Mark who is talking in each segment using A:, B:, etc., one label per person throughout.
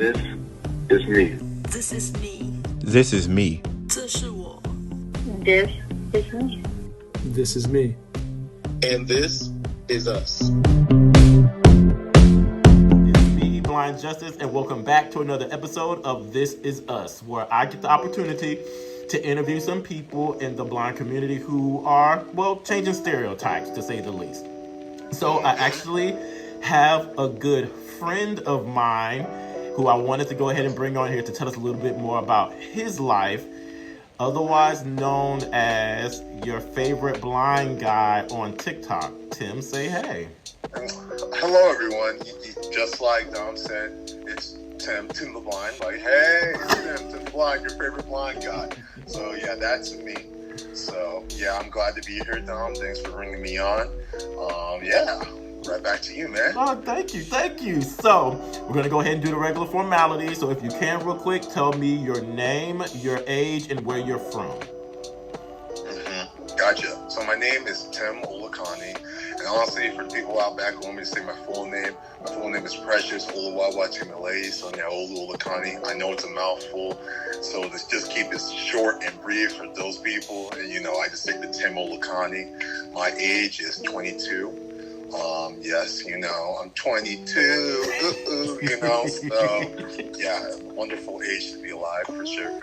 A: This is me.
B: This is me.
C: This is me.
B: 这是我.
D: This is me.
E: This is me.
F: And this is us.
C: It's me, Blind Justice, and welcome back to another episode of This Is Us, where I get the opportunity to interview some people in the blind community who are, well, changing stereotypes, to say the least. So I actually have a good friend of mine who I wanted to go ahead and bring on here to tell us a little bit more about his life, otherwise known as your favorite blind guy on TikTok. Tim, say hey.
F: Hello, everyone. Just like Dom said, it's Tim the Blind. Like, hey, it's Tim the Blind, your favorite blind guy. So, yeah, that's me. So, yeah, I'm glad to be here, Dom. Thanks for bringing me on. Yeah, right back to you, man.
C: Oh, thank you. So, we're going to go ahead and do the regular formalities. So, if you can, real quick, tell me your name, your age, and where you're from.
F: Gotcha. So, my name is Tim Olukanni. And honestly, for the people out back who want me to say my full name is Precious Oluwawachimile. So, yeah, Olukanni. I know it's a mouthful. So, let's just keep it short and brief for those people. And, I just stick to Tim Olukanni. My age is 22. Yes, I'm 22, so, yeah, wonderful age to be alive, for sure.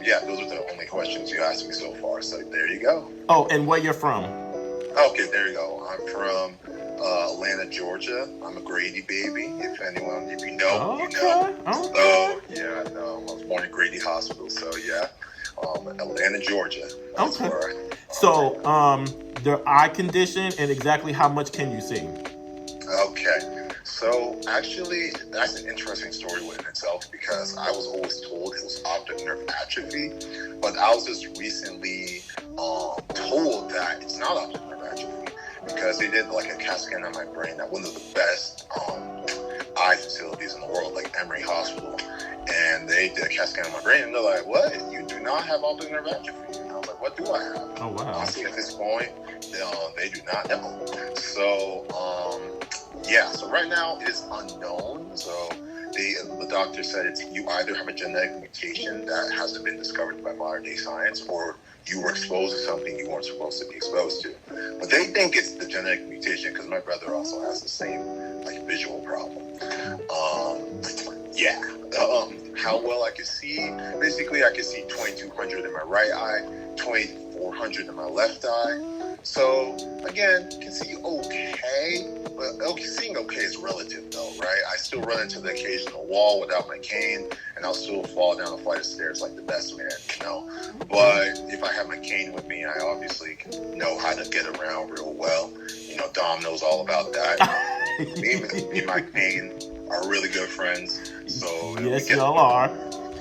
F: Yeah, those are the only questions you asked me so far, so there you go.
C: Oh, and where you're from?
F: Okay, there you go. I'm from Atlanta, Georgia. I'm a Grady baby, if you know, you know.
C: Okay.
F: So, yeah, I was born in Grady Hospital, so, yeah, Atlanta, Georgia. That's where
C: their eye condition and exactly how much can you see?
F: Okay, so actually that's an interesting story within itself because I was always told it was optic nerve atrophy, but I was just recently told that it's not optic nerve atrophy because they did like a CAT scan on my brain at one of the best eye facilities in the world, like Emory Hospital, and they did a CAT scan on my brain and they're like, "What? You do not have optic nerve atrophy?" And I was like, "What do I have?"
C: Oh wow!
F: Honestly, at this point, they do not know. So, so right now it's unknown. So the doctor said you either have a genetic mutation that hasn't been discovered by modern day science, or you were exposed to something you weren't supposed to be exposed to. But they think it's the genetic mutation because my brother also has the same visual problem. How well I can see? Basically, I can see 2200 in my right eye, 2400 in my left eye. So, again, can see okay, but seeing okay is relative though, right? I still run into the occasional wall without my cane, and I'll still fall down a flight of stairs like the best man, But if I have my cane with me, I obviously know how to get around real well. Dom knows all about that. Me and my cane are really good friends. So
C: yes, y'all are.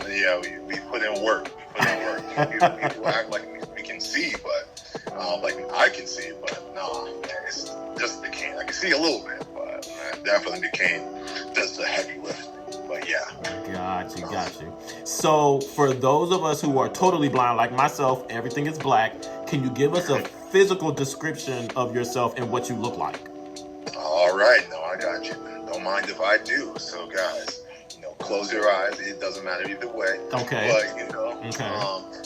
F: Yeah, we put in work. People act like we can see, but I can see, but nah, it's just the cane. I can see a little bit, but definitely the cane does the heavy lifting. But yeah.
C: Got you. So for those of us who are totally blind, like myself, everything is black. Can you give us a physical description of yourself and what you look like?
F: All right, no, I got you. Don't mind if I do. So guys, close your eyes. It doesn't matter either way.
C: Okay.
F: But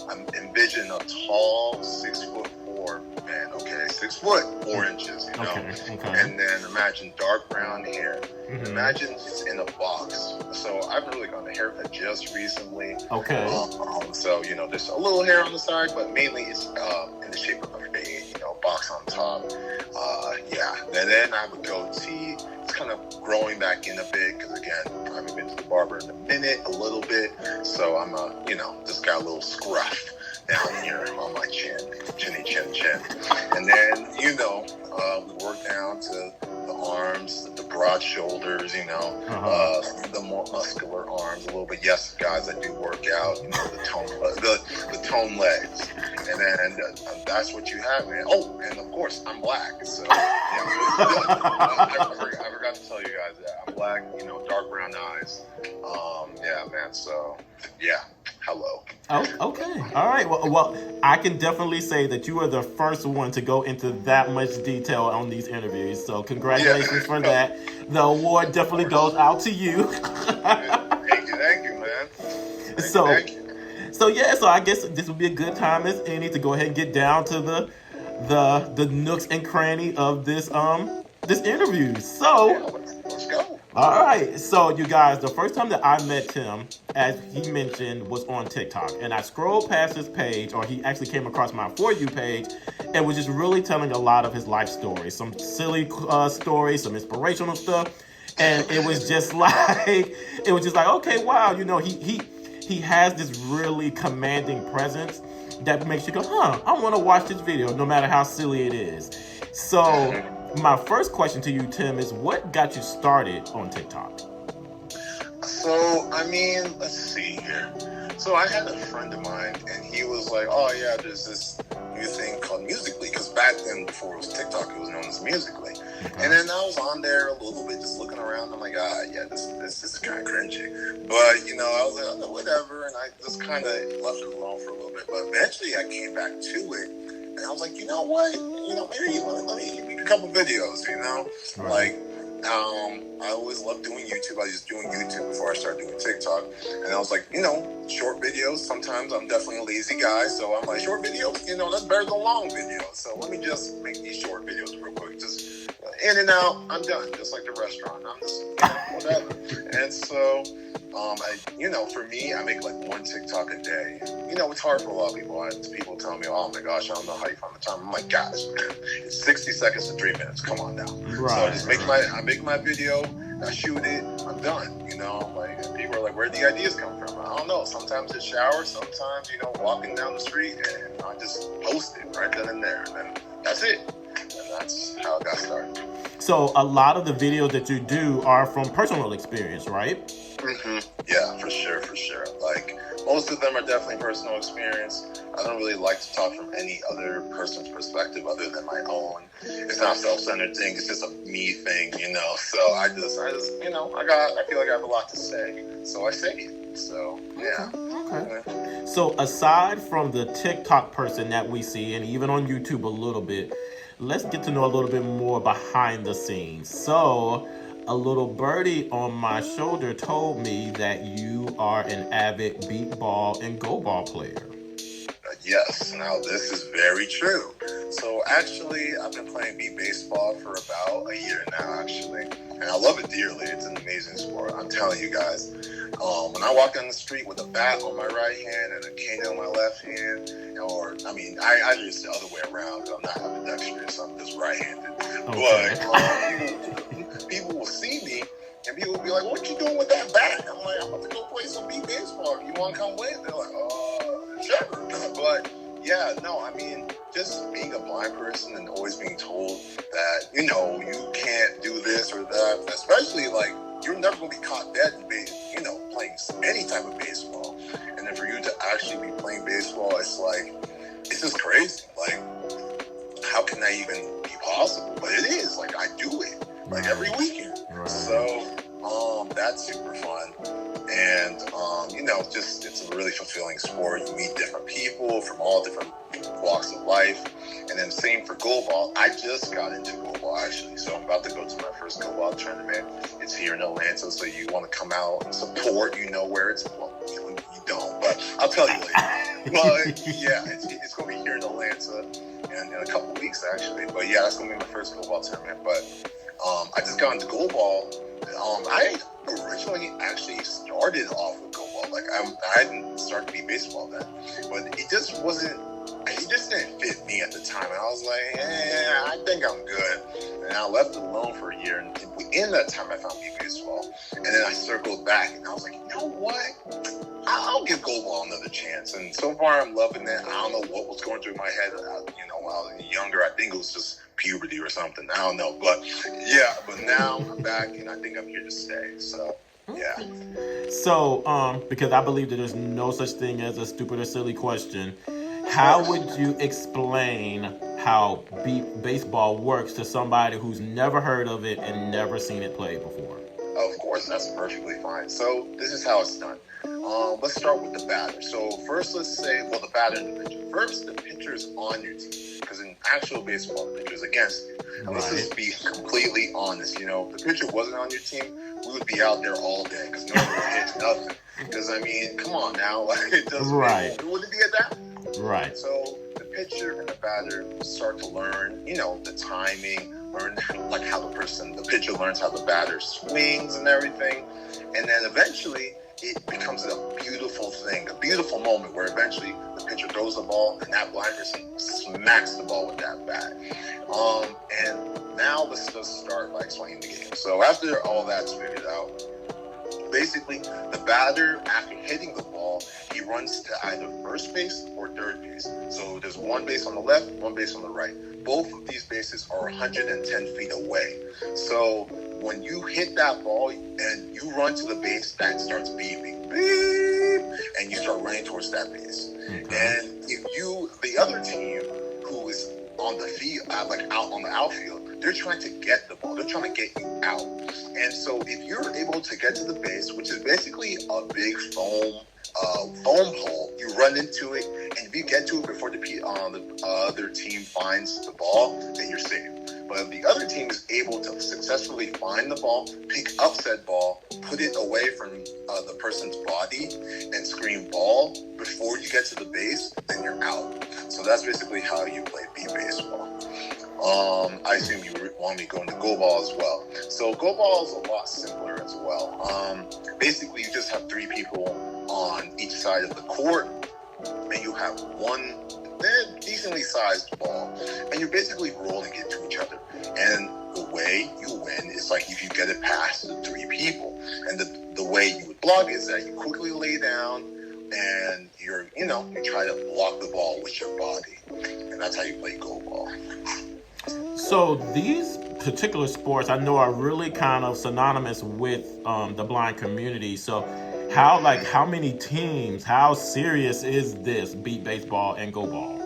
F: I'm envisioning a tall 6'4" man. Okay, 6 foot 4 inches.
C: Okay.
F: And then imagine dark brown hair.
C: Mm-hmm.
F: Imagine it's in a box. So I've really gotten a haircut just recently.
C: Okay.
F: So there's a little hair on the side, but mainly it's in the shape of a fade. Box on top. And then I have a goatee. It's kind of growing back in a bit because again, I haven't been to the barber in a minute, a little bit. So I'm just got a little scruff down here on my chin. And then, we work down to the arms, the broad shoulders, the more muscular arms a little bit. Yes, guys, I do work out, the tone legs. And then that's what you have, man. Oh, and of course, I'm black. So, I forgot have to tell you guys that I'm black, you know, dark brown eyes. Yeah, man. So, yeah. Hello.
C: Oh, okay. All right. Well, I can definitely say that you are the first one to go into that much detail on these interviews. So congratulations for that. The award definitely goes out to you.
F: Thank you, man. Thank you.
C: So I guess this would be a good time as any to go ahead and get down to the nooks and cranny of this interview. So
F: Yeah, let's go.
C: all right, so you guys, the first time that I met Tim, as he mentioned, was on TikTok. And I scrolled past his page, or he actually came across my For You page, and was just really telling a lot of his life stories. Some silly stories, some inspirational stuff. And it was just like, okay, wow, you know, he has this really commanding presence that makes you go, I want to watch this video, no matter how silly it is. So my first question to you, Tim, is what got you started on TikTok?
F: So, I mean, let's see here. So I had a friend of mine, and he was like, oh, yeah, there's this new thing called Musical.ly, because back then, before it was TikTok, it was known as Musical.ly. And then I was on there a little bit, just looking around. I'm like, yeah, this is kind of cringy. But, you know, I was like, oh, whatever, and I just kind of left it alone for a little bit. But eventually, I came back to it, and I was like, you know what? You know, maybe let me make a couple videos, you know?
C: Right.
F: Like, I always loved doing YouTube. I was just doing YouTube before I started doing TikTok. And I was like, you know, short videos. Sometimes I'm definitely a lazy guy. So I'm like, short videos, you know, that's better than long videos. So let me just make these short videos real quick. Just in and out, I'm done. Just like the restaurant. I'm just, whatever. And so, you know, for me, I make like one TikTok a day. You know, it's hard for a lot of people. People tell me, oh my gosh, I don't know how you find the time. I'm like, guys, it's 60 seconds to 3 minutes. Come on now.
C: Right.
F: So I make my video, I shoot it, I'm done. You know, like people are like, where do the ideas come from? I don't know. Sometimes it's shower, sometimes, you know, walking down the street, and I just post it right then and there. And then that's it. And that's how it got started.
C: So a lot of the videos that you do are from personal experience, right?
F: Mm-hmm. Yeah, for sure. Like, most of them are definitely personal experience. I don't really like to talk from any other person's perspective other than my own. It's not a self-centered thing. It's just a me thing, you know. So I just, you know, I feel like I have a lot to say, so I say it. So yeah.
C: Okay.
F: Yeah.
C: So aside from the TikTok person that we see, and even on YouTube a little bit, let's get to know a little bit more behind the scenes. So a little birdie on my shoulder told me that you are an avid beat ball and go ball player.
F: Yes, now this is very true. So actually, I've been playing beat baseball for about a year now, actually. And I love it dearly. It's an amazing sport. I'm telling you guys. When I walk down the street with a bat on my right hand and a cane on my left hand, I do this the other way around because I'm not ambidextrous. I'm just right-handed.
C: Okay.
F: But people will see me, and people will be like, what you doing with that bat? I'm like, I'm about to go play some beat baseball. If you want to come with? They're like, sure. But yeah, no, I mean, just being a blind person and always being told that, you know, you can't do this or that, especially like, you're never going to be caught dead in playing any type of baseball. And then for you to actually be playing baseball, it's like, it's just crazy. Like, how can that even be possible? But it is. Like, I do it, like, every weekend.
C: Right.
F: So, that's super fun. And, it's a really fulfilling sport. You meet different people from all different walks of life. And then same for goalball. I just got into goalball, actually. So I'm about to go to my first goalball tournament. It's here in Atlanta, so you want to come out and support, you know where it's, well, you don't, but I'll tell you later. But yeah, it's going to be here in Atlanta in a couple weeks, actually. But yeah, that's going to be my first goalball tournament. But I just got into goalball. I originally actually started off with goalball. Like, I hadn't started to be baseball then, but it just didn't fit me at the time. And I was like, I think I'm good. And I left it alone for a year. And in that time, I found baseball. And then I circled back, and I was like, you know what? I'll give goalball another chance. And so far, I'm loving it. I don't know what was going through my head. When I was younger, I think it was just puberty or something. I don't know. But yeah, but now I'm back, and I think I'm here to stay. So yeah.
C: So, because I believe that there's no such thing as a stupid or silly question, how would you explain how beat baseball works to somebody who's never heard of it and never seen it played before?
F: Of course, that's perfectly fine. So this is how it's done. Let's start with the batter. So first, let's say, well, the batter and the pitcher. First, the pitcher's on your team, because in actual baseball, the pitcher's against you. And let's just be completely honest. You know, if the pitcher wasn't on your team, we would be out there all day because no one would hit nothing. Because, I mean, come on now. It doesn't wouldn't be at that.
C: Right.
F: So the pitcher and the batter start to learn, you know, the timing, learn like how the pitcher learns how the batter swings and everything. And then eventually it becomes a beautiful thing, a beautiful moment where eventually the pitcher throws the ball and that blind person smacks the ball with that bat. And now let's just start by explaining the game. So after all that's figured out, basically the batter, after hitting the ball, he runs to either first base or third base. So there's one base on the left, one base on the right. Both of these bases are 110 feet away. So when you hit that ball and you run to the base, that starts beeping, beep, and you start running towards that base. And if the other team who is on the field, like out on the outfield, they're trying to get the ball. They're trying to get you out. And so if you're able to get to the base, which is basically a big foam hole, you run into it, and if you get to it before the other team finds the ball, then you're safe. But if the other team is able to successfully find the ball, pick up said ball, put it away from the person's body, and scream ball before you get to the base, then you're out. So that's basically how you play beat baseball. I assume you want me to go into go ball as well. So go ball is a lot simpler as well. Basically, you just have three people on each side of the court, and you have one decently sized ball, and you're basically rolling it to each other. And the way you win is like if you get it past the three people. And the way you would block is that you quickly lay down and you try to block the ball with your body. And that's how you play go ball.
C: So these particular sports I know are really kind of synonymous with the blind community. So how many teams, how serious is this beat baseball and go ball?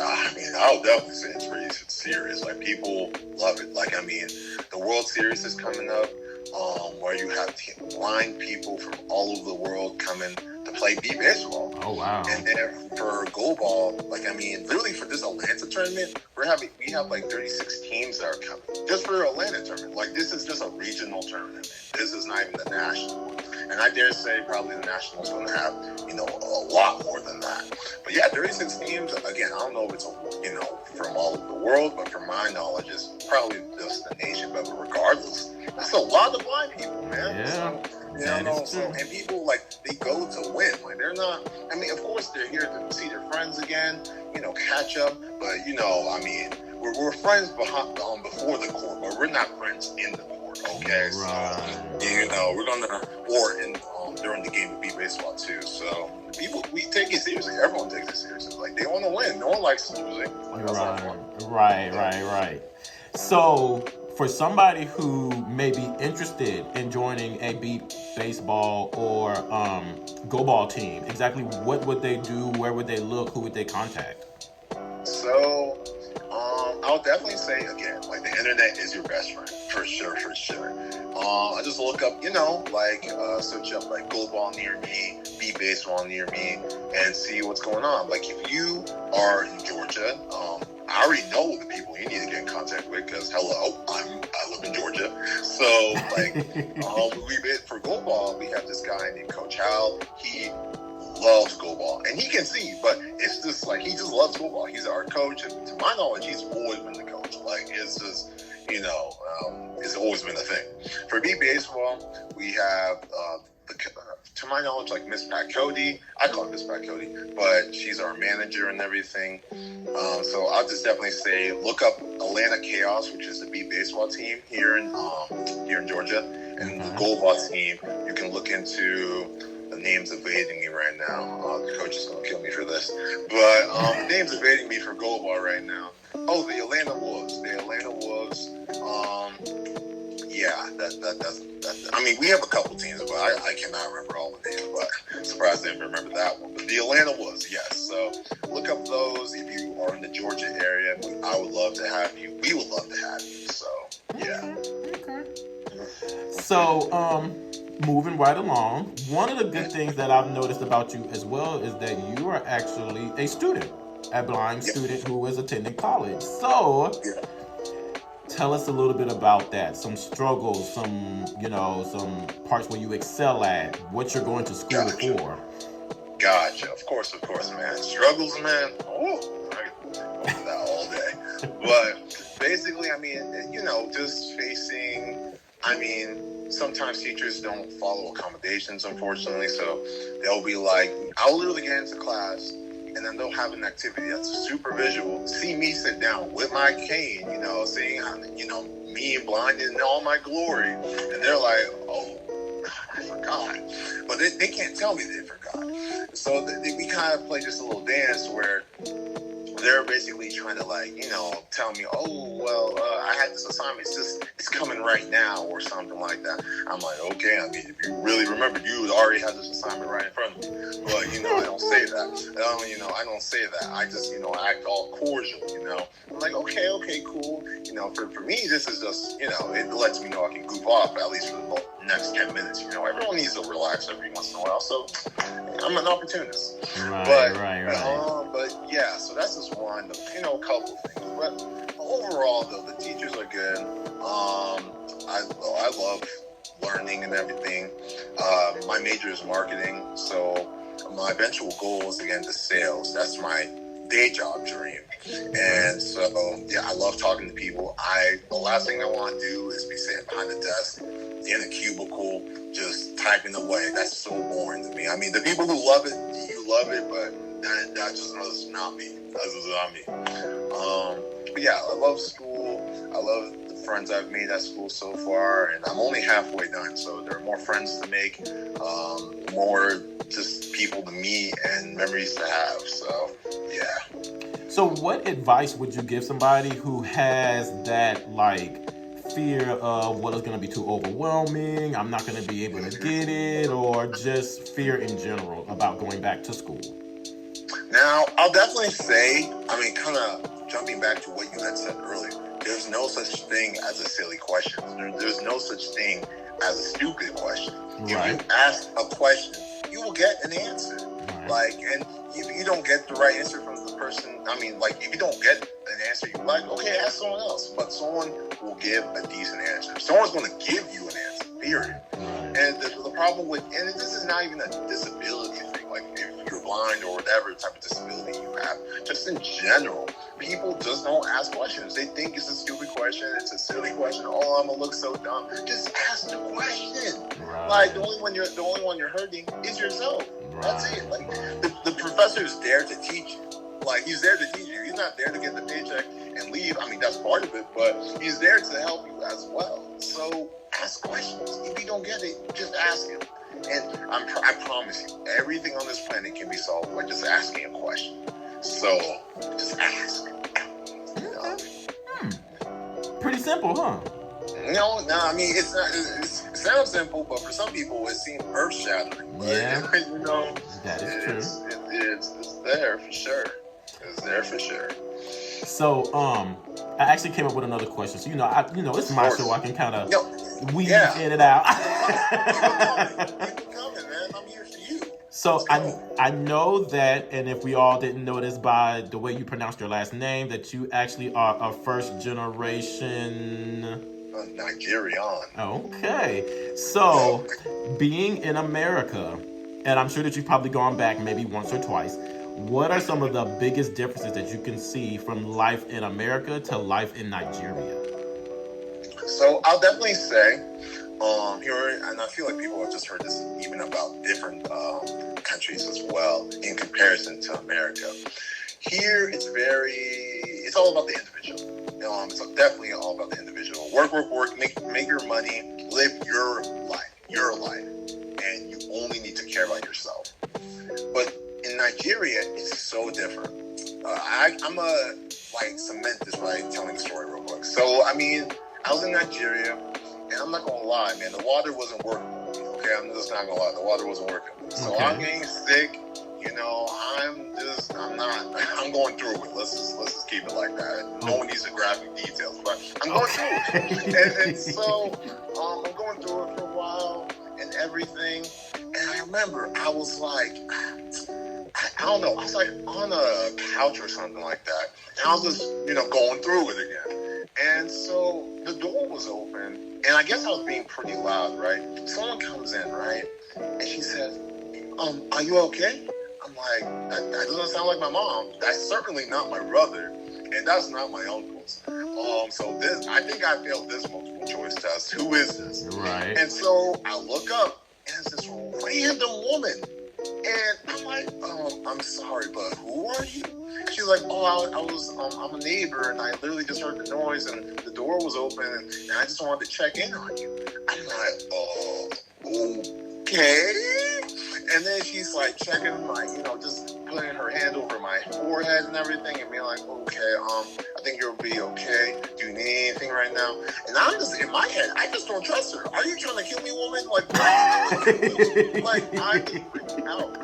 F: I mean, I'll definitely say it's pretty serious. Like, people love it. Like, I mean, the World Series is coming up, where you have blind people from all over the world coming to play beat baseball.
C: Oh, wow.
F: And then for go ball, like, I mean, literally for this Atlanta tournament, we have like 36 teams that are coming just for the Atlanta tournament. Like, this is just a regional tournament. This is not even the national one. And I dare say probably the national is going to have, a lot more than that. But yeah, 36 teams, again, I don't know if it's, from all over the world, but from my knowledge, it's probably just the nation. But regardless, that's a lot of blind people, man.
C: Yeah.
F: So, and people, like, they go to win. Like, they're not, I mean, of course, they're here to see their friends again, catch up. But, I mean, we're friends before the court, but we're not friends in the court, okay?
C: Right.
F: So, we're going to, or during the game of beat baseball, too. So, people, we take it seriously. Everyone takes it seriously. Like, they want to win. No one likes losing. Like, that's not fun.
C: Right. So, for somebody who may be interested in joining a beat baseball or go ball team, exactly what would they do? Where would they look? Who would they contact?
F: So, I'll definitely say, again, like, the internet is your best friend, for sure. I just look up, search up, like, go ball near me, beat baseball near me, and see what's going on. Like, if you are in Georgia, I already know the people you need to get in contact with, because, hello, I live in Georgia. So, like, for go ball, we have this guy named Coach Hal. He loves go ball, and he can see, but it's just like, he just loves go ball. He's our coach, and to my knowledge, he's always been the coach. Like, it's just, it's always been a thing. For beat baseball, we have, to my knowledge, like, Miss Pat Cody. I call her Miss Pat Cody, but she's our manager and everything. So I'll just definitely say, look up Atlanta Chaos, which is the beat baseball team here in Georgia, and the go ball team. You can look into. The name's evading me right now. The coach is going to kill me for this. But the name's evading me for goal ball right now. Oh, the Atlanta Wolves. yeah, that's. I mean, we have a couple teams, but I cannot remember all the names. But I'm surprised I didn't remember that one. But the Atlanta was, yes. So look up those if you are in the Georgia area. I would love to have you. We would love to have you. So yeah.
C: Okay. So moving right along, one of the good things that I've noticed about you as well is that you are actually a student, a blind student who is attending college. So tell us a little bit about that. Some struggles, some parts where you excel at, what you're going to school for.
F: Gotcha. Of course, man. Struggles, man. Oh, I can go for that all day. But basically, I mean, just facing, sometimes teachers don't follow accommodations, unfortunately. So they'll be like, I'll literally get into class, and then they'll have an activity that's super visual. See me sit down with my cane, saying, me blind in all my glory. And they're like, oh, I forgot. But they can't tell me they forgot. So we kind of play just a little dance where they're basically trying to tell me, oh, well, I had this assignment. It's coming right now or something like that. I'm like, okay, if you really remembered, you would already have this assignment right in front of me. But, I don't say that. I don't say that. I just, act all cordial, I'm like, okay, cool. For me, this is just, it lets me know I can goof off at least for the next 10 minutes. Everyone needs to relax every once in a while. So I'm an opportunist.
C: Right.
F: But yeah, so that's just one, a couple things. But overall, though, the teachers are good. I love learning and everything. My major is marketing, so my eventual goal is to get into sales. That's my day job dream. And so, yeah, I love talking to people. The last thing I want to do is be sitting behind the desk in a cubicle just typing away. That's so boring to me. The people who love it, you love it, but that's not me. That's just not me. But yeah, I love school. I love the friends I've made at school so far, and I'm only halfway done, so there are more friends to make, more just people to meet and memories to have. So yeah.
C: So what advice would you give somebody who has that fear of what is going to be too overwhelming, I'm not going to be able to get it, or just fear in general about going back to school?
F: Now, I'll definitely say, kind of jumping back to what you had said earlier, there's no such thing as a silly question. There's no such thing as a stupid question. Right. If you ask a question, you will get an answer. Right. And if you don't get the right answer from the person, if you don't get an answer you like, okay, ask someone else. But someone will give a decent answer. Someone's going to give you an answer, period. And the problem with, and this is not even a disability thing, if you're blind or whatever type of disability you have, just in general, people just don't ask questions. They think it's a stupid question, it's a silly question. Oh, I'm gonna look so dumb. Just ask the question. Right. The only one you're hurting is yourself. Right. That's it. The professor is there to teach you. He's there to teach you. He's not there to get the paycheck and leave. That's part of it, but he's there to help you as well. So ask questions. If you don't get it, just ask him. And I promise you, everything on this planet can be solved by just asking a question. So just ask.
C: Pretty simple, huh?
F: No, it's not. It sounds simple, but for some people, it seems earth-shattering.
C: Yeah,
F: that is true. It's there for sure. It's there for sure.
C: So, I actually came up with another question. So, it's my show. I can kind of weave in and out.
F: Keep it coming, man. I'm here for you.
C: So I know that, and if we all didn't know this by the way you pronounced your last name, that you actually are a first generation
F: Nigerian.
C: Okay. So being in America, and I'm sure that you've probably gone back maybe once or twice, what are some of the biggest differences that you can see from life in America to life in Nigeria?
F: So I'll definitely say, here, and I feel like people have just heard this even about different countries as well in comparison to America. Here, it's all about the individual. It's definitely all about the individual. Work, make your money, live your life, and you only need to care about yourself. But in Nigeria, it's so different. I'm cement this by telling the story real quick. So, I was in Nigeria, and I'm not gonna lie, man, the water wasn't working. Okay, I'm just not gonna lie, the water wasn't working. So
C: Okay.
F: I'm getting sick. You know, I'm going through it. Let's just keep it like that. No one needs to graphic details, but I'm going through it. And so I'm going through it for a while and everything. And I remember I was like, I don't know, I was like on a couch or something like that. And I was just, going through it again. And so the door was open, and I guess I was being pretty loud, right? Someone comes in, right? And she says, are you okay? I'm like, that doesn't sound like my mom. That's certainly not my brother, and that's not my uncle's. So this, I think I failed this multiple choice test. Who is this?
C: Right.
F: And so I look up, and it's this random woman. And I'm like, I'm sorry, but who are you? She's like, I'm a neighbor, and I literally just heard the noise, and the door was open, and I just wanted to check in on you. I'm like, okay. And then she's like checking, like, just putting her hand over my forehead and everything, and being like, okay, I think you'll be okay. Do you need anything right now? And I'm just, in my head, I just don't trust her. Are you trying to kill me, woman? Like, what are you doing? Like, I'm just freaking out.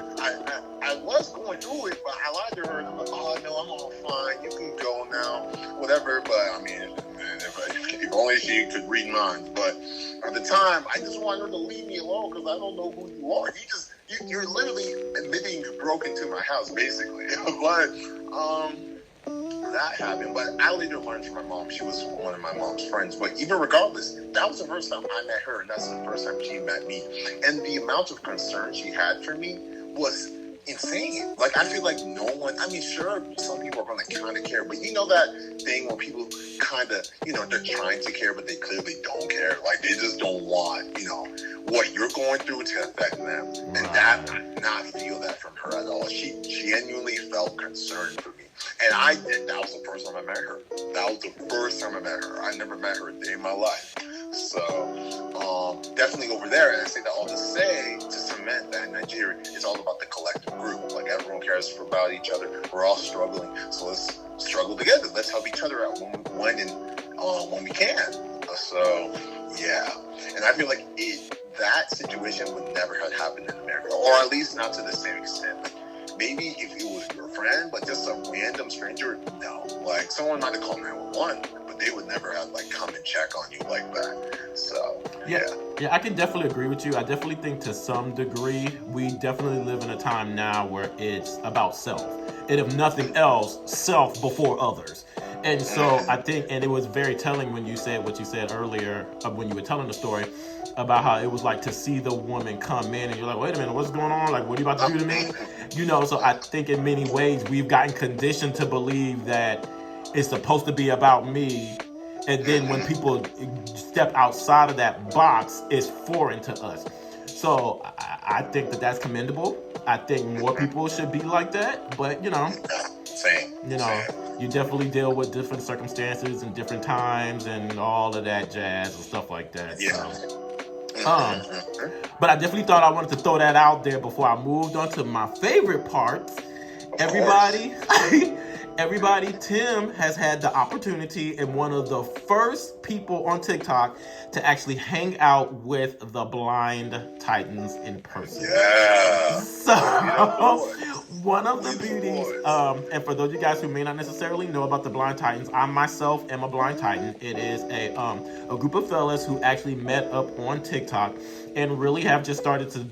F: I was going through it, but I lied to her, and I'm like, oh, no, I'm all fine. You can go now, whatever. But, I mean, if only she could read minds. But at the time, I just wanted her to leave me alone because I don't know who you are. You're literally admitting you broke into my house, basically. But that happened. But I later learned from my mom. She was one of my mom's friends. But even regardless, that was the first time I met her, and that's the first time she met me. And the amount of concern she had for me was insane. Like, I feel like no one, I mean, sure, some people are going to kind of care, but you know that thing where people kind of, they're trying to care, but they clearly don't care. Like, they just don't want, what you're going through to affect them. And that, I did not feel that from her at all. She genuinely felt concerned for me. And that was the first time I met her. That was the first time I met her. I never met her a day in my life. So, definitely over there, and I say that all to say, to cement that in Nigeria, it's all about the collective group. Like, everyone cares about each other. We're all struggling, so let's struggle together. Let's help each other out when we can. So, yeah. And I feel like that situation would never have happened in America, or at least not to the same extent. Like, maybe if it was your friend, but just a random stranger, no. Like, someone might have called 911, but they would never have, like, come and check on you like that. So, yeah.
C: Yeah, I can definitely agree with you. I definitely think to some degree, we definitely live in a time now where it's about self. And if nothing else, self before others. And so I think, and it was very telling when you said what you said earlier, when you were telling the story, about how it was like to see the woman come in and you're like, wait a minute, what's going on? Like, what are you about to do to me? So I think in many ways we've gotten conditioned to believe that it's supposed to be about me. And then when people step outside of that box, it's foreign to us. So I think that that's commendable. I think more people should be like that. But,
F: Same.
C: You definitely deal with different circumstances and different times and all of that jazz and stuff like that.
F: Yeah.
C: So. But I definitely thought I wanted to throw that out there before I moved on to my favorite part. Everybody, Tim has had the opportunity and one of the first people on TikTok to actually hang out with the Blind Titans in person.
F: Yeah.
C: So, one of the beauties, and for those of you guys who may not necessarily know about the Blind Titans, I myself am a Blind Titan. It is a group of fellas who actually met up on TikTok and really have just started to,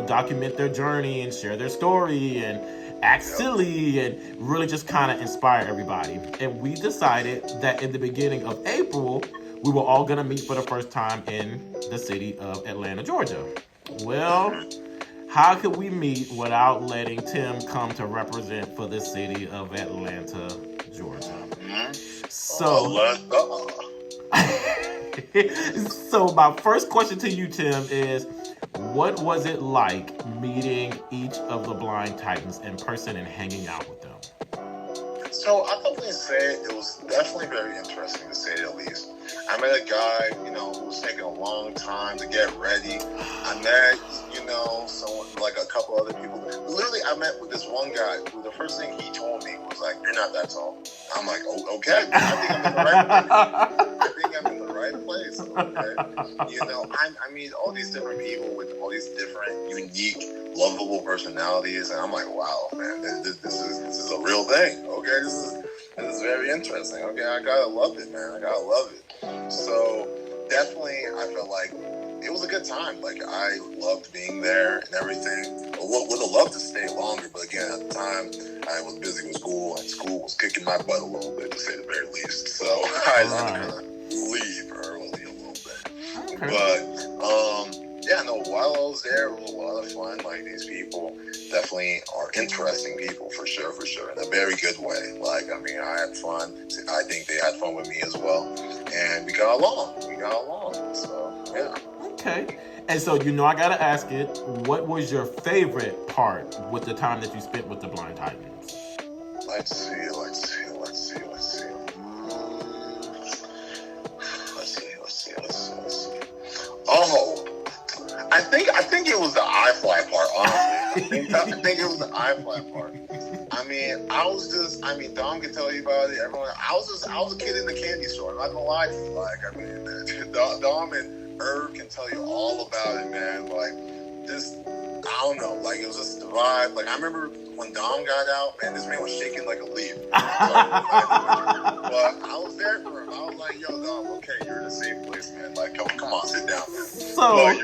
C: document their journey and share their story and act silly and really just kind of inspire everybody. And we decided that in the beginning of April, we were all going to meet for the first time in the city of Atlanta, Georgia. Well, how could we meet without letting Tim come to represent for the city of Atlanta, Georgia? So my first question to you, Tim, is what was it like meeting each of the Blind Titans in person and hanging out with them?
F: So I definitely say it was definitely very interesting, to say the least. I met a guy, who was taking a long time to get ready. I met, someone, like a couple other people. Literally, I met with this one guy who the first thing he told me was like, "You're not that tall." I'm like, "Oh, okay. I think I'm in the right place." place. Okay, you know, I meet all these different people with all these different, unique, lovable personalities, and I'm like, wow, man, this is a real thing. Okay, this is very interesting. Okay, I gotta love it, man. I gotta love it. So definitely, I felt like it was a good time. Like, I loved being there and everything. I would have loved to stay longer, but again, at the time, I was busy with school, and school was kicking my butt a little bit, to say the very least. So I had to leave early a little bit.
C: Okay.
F: But yeah, no, while I was there, it was a lot of fun. Like, these people definitely are interesting people, for sure, in a very good way. Like, I mean, I had fun. I think they had fun with me as well, and we got along. So yeah.
C: Okay. And so, you know, I gotta ask it, what was your favorite part with the time that you spent with the Blind Titans?
F: Let's see. Oh, I think it was the iFly part, honestly. I think it was the iFly part. I mean, Dom can tell you about it. Everyone, I was a kid in the candy store. I'm not gonna lie to you. Like, I mean, Dom and Irv can tell you all about it, man. Like, I don't know. Like, it was just the vibe. Like, I remember when Dom got out, man, this man was shaking like a leaf. But I was there for him. I was like, yo, Dom, okay, you're in a safe place, man. Like, come on, sit down, man.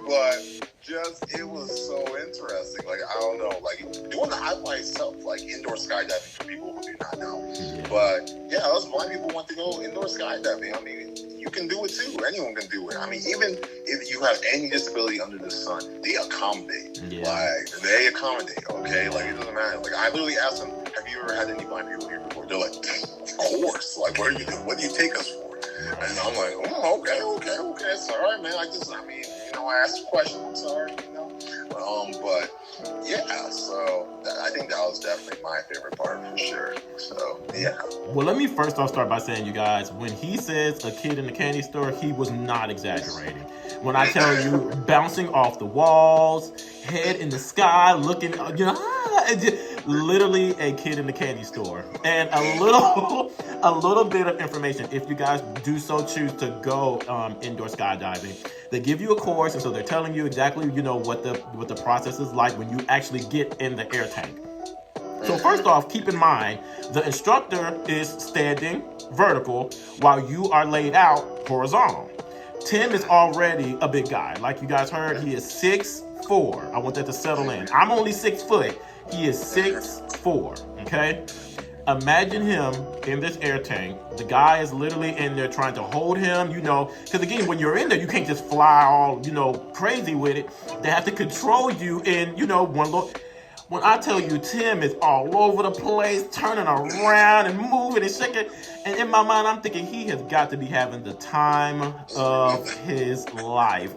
F: But just, it was so interesting. Like, I don't know. Like, doing the high fly itself, like indoor skydiving for people who do not know.
C: Yeah.
F: But yeah, us blind people want to go indoor skydiving. I mean, you can do it too. Anyone can do it. I mean, even if you have any disability under the sun, they accommodate.
C: Yeah.
F: Like, they accommodate, okay? Like, it doesn't matter. Like, I literally asked them, have you ever had any blind people here before? They're like, of course. Like, what do you take us for? And I'm like, oh, okay. It's all right, man. I asked a question. I'm sorry, you know? But yeah, so I think that was definitely my favorite part for sure. So yeah.
C: Well, let me first off start by saying, you guys, when he says a kid in the candy store, he was not exaggerating. When I tell you, bouncing off the walls, head in the sky, looking, you know, literally a kid in the candy store. And a little bit of information, if you guys do so choose to go indoor skydiving, they give you a course, and so they're telling you exactly, you know, what the process is like when you actually get in the air tank. So first off, keep in mind, the instructor is standing vertical while you are laid out horizontal. Tim is already a big guy. Like you guys heard, he is 6'4". I want that to settle in. I'm only 6 foot. He is 6'4", okay? Imagine him in this air tank. The guy is literally in there trying to hold him, you know, because again, when you're in there, you can't just fly all, you know, crazy with it. They have to control you in, you know, one look. When I tell you Tim is all over the place, turning around and moving and shaking, and in my mind, I'm thinking he has got to be having the time of his life.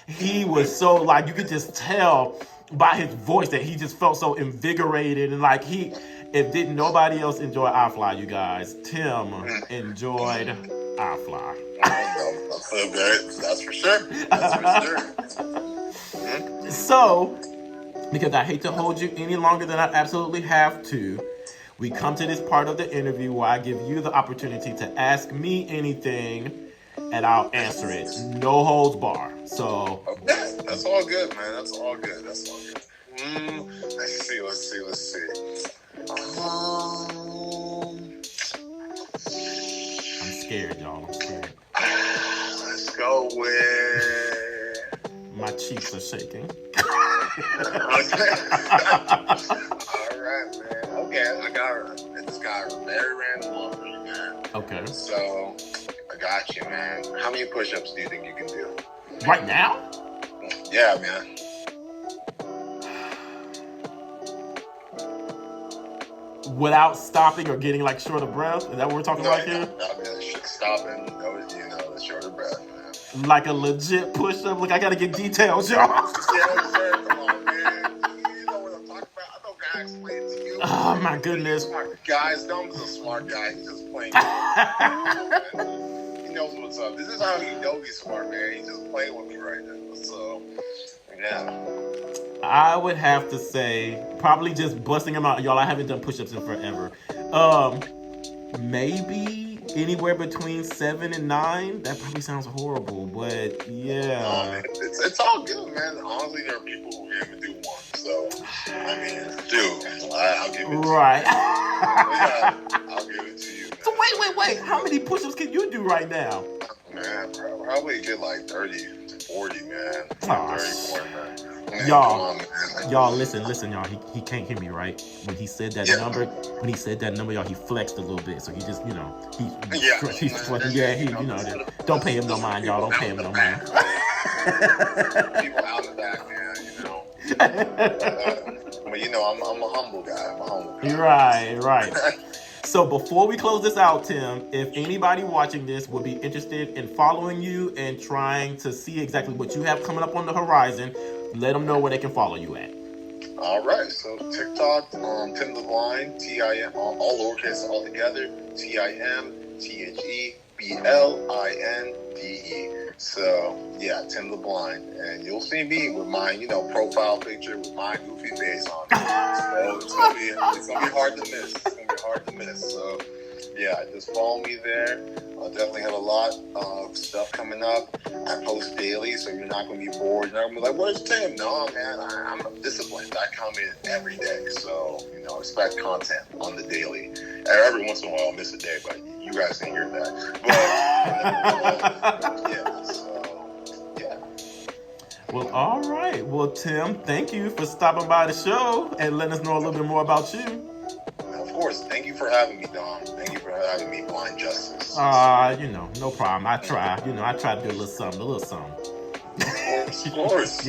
C: He was so, like, you could just tell by his voice that he just felt so invigorated, and like if nobody else enjoy iFly, you guys, Tim enjoyed iFly.
F: That's for sure.
C: So, because I hate to hold you any longer than I absolutely have to, we come to this part of the interview where I give you the opportunity to ask me anything, and I'll answer it. No holds bar. So
F: okay, that's all good, man. That's all good. Let's see.
C: I'm scared, y'all. I'm scared.
F: Let's go with.
C: My cheeks are shaking.
F: All right, man. Okay, I just got a very random one for you, man.
C: Okay.
F: So, I got you, man. How many push-ups do you think you can do?
C: Right now?
F: Yeah, man.
C: Without stopping or getting like short of breath? Is that what we're talking about here?
F: Stopping, the short of breath, man.
C: Like a legit push-up? Look, I gotta get details, y'all.
F: Yeah, sir. Come on, man. You know what I'm talking about. I know God explained to you.
C: Oh, my goodness.
F: Guys, Dom's a smart guy. He's just playing. He knows what's up. This is how he knows he's smart, man. He's just playing with me right now. So, yeah.
C: I would have to say, probably just busting them out. Y'all, I haven't done push-ups in forever. Maybe anywhere between 7 and 9. That probably sounds horrible, but yeah.
F: It's all good, man. Honestly, there are people who can't even do one. So, I mean, dude, I'll give it to
C: Right.
F: you. Yeah, I'll give it to you, man.
C: So wait. How many push-ups can you do right now?
F: Man, probably get like 30 to 40, man.
C: Aw,
F: 30, 40, man. Man,
C: y'all,
F: come on, man.
C: y'all, listen, y'all. He can't hear me, right? When he said that number, y'all, he flexed a little bit. So he just, you know, he's don't pay him no mind, y'all. Don't pay him no mind.
F: People out in the back, man, but I'm a humble guy.
C: Right. So before we close this out, Tim, if anybody watching this would be interested in following you and trying to see exactly what you have coming up on the horizon, let them know where they can follow you at.
F: All right, so TikTok, Tim the Blind, TIM, all lowercase all together, TIMTHEBLINDE. So yeah, Tim the Blind, and you'll see me with my profile picture with my goofy face on it. So it's gonna be hard to miss. So yeah, just follow me there. I'll definitely have a lot of stuff coming up. I post daily, so you're not going to be bored. You're not going to be like, where's Tim? No, man, I'm disciplined. I come in every day. So, expect content on the daily. Every once in a while, I'll miss a day, but you guys can hear that. But, yeah, so, yeah.
C: Well, all right. Well, Tim, thank you for stopping by the show and letting us know a little bit more about you.
F: Of course. Thank you for having me, Dom. Thank you for having me, Blind Justice.
C: No problem. I try to do a little something.
F: Of course.